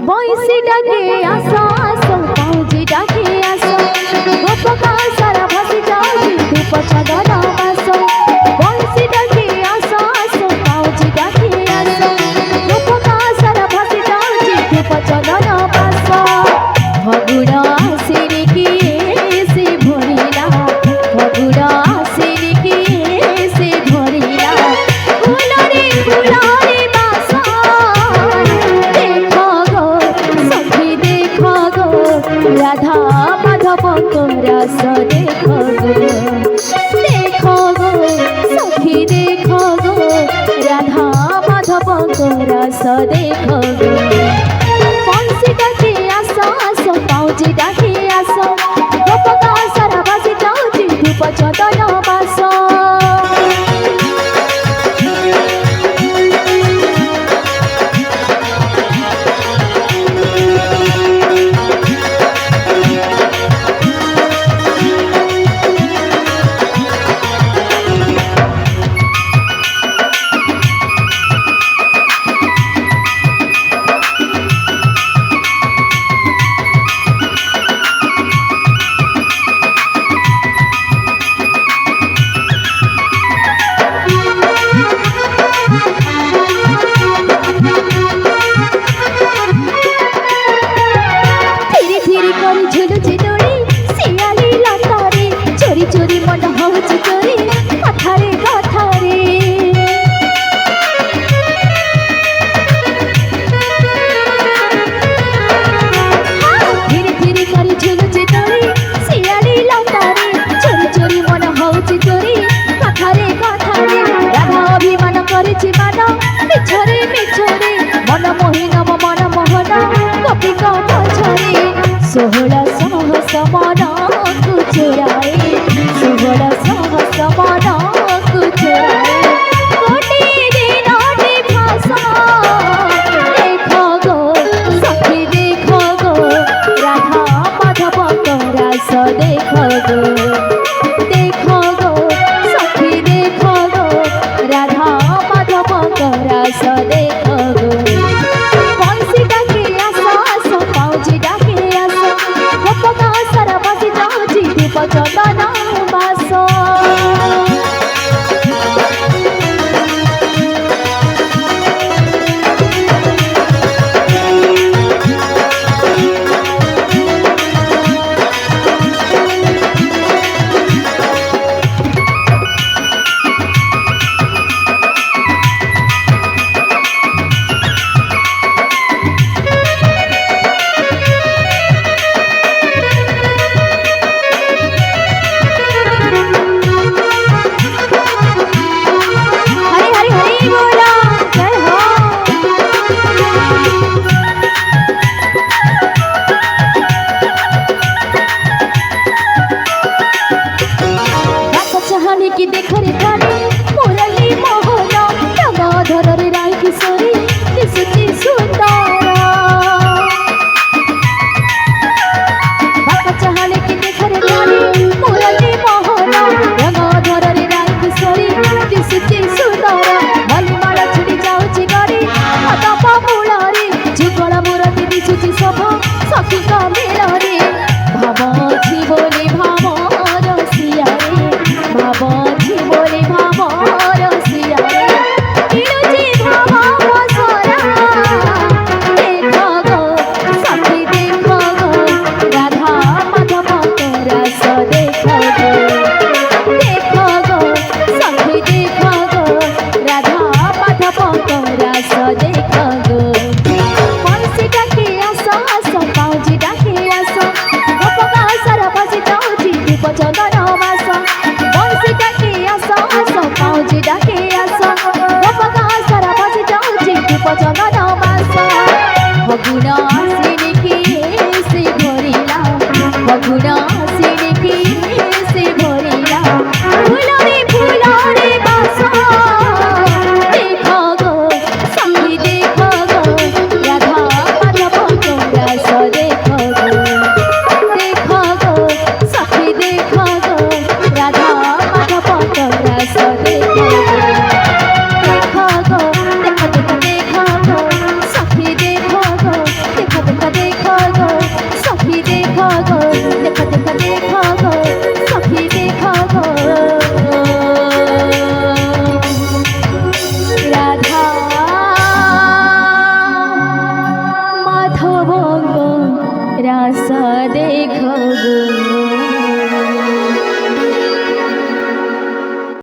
বয়সী ডাকে আসো আসো পাউজি ডাকে আসো গোপকা সারা ভাসি যাওছি ধূপ চন্দন বাস বয়সী ডাকে আসো আসো পাউজি ডাকে আসো গোপকা সারা ভাসি যাওছি ধূপ চন্দন বাস ভগুড় আসিরে কি এসে ভরিলা ভগুড় আসিরে কি এসে ভরিলা ফুলরে ফুলরে বাস দেখো গো সখী দেখো গো রাধা মাধব রস দেখো গো দেখো গো সখী দেখো গো রাধা মাধব রস দেখো গো বংশী ডাকে আসো আসো পাউজি ডাকে আসো গোপকা সারা বাসি যাওছি ধূপ চন্দন বাস চোরি মন হচ্ছে চোরি কথারে কথারে ধীরে ধীরে করে ঝুলুছে দড়ি শিয়ালি লতারে চোরি চোরি মন হচ্ছে চোরি কথারে কথারে রাধা অভিমান করেছে মান মিছরে মিছরে মন মোহিন মন মোহন গোপী কণ্ঠ ছড়ে 1600 মন কুচুরায়ে 1600 মন কুচুরায়ে কোটি দিনটি ভাষা দেখো গো সখী দেখো গো রাধা মাধব রস দেখো গো দেখো গো সখী দেখো গো রাধা মাধব রস দেখো গো বংশী ডাকে আসো আসো পাউজি ডাকে আসো গোপকা সারা বাসি যাওছি ধূপ চন্দন বাস ভাষা দেখো গো।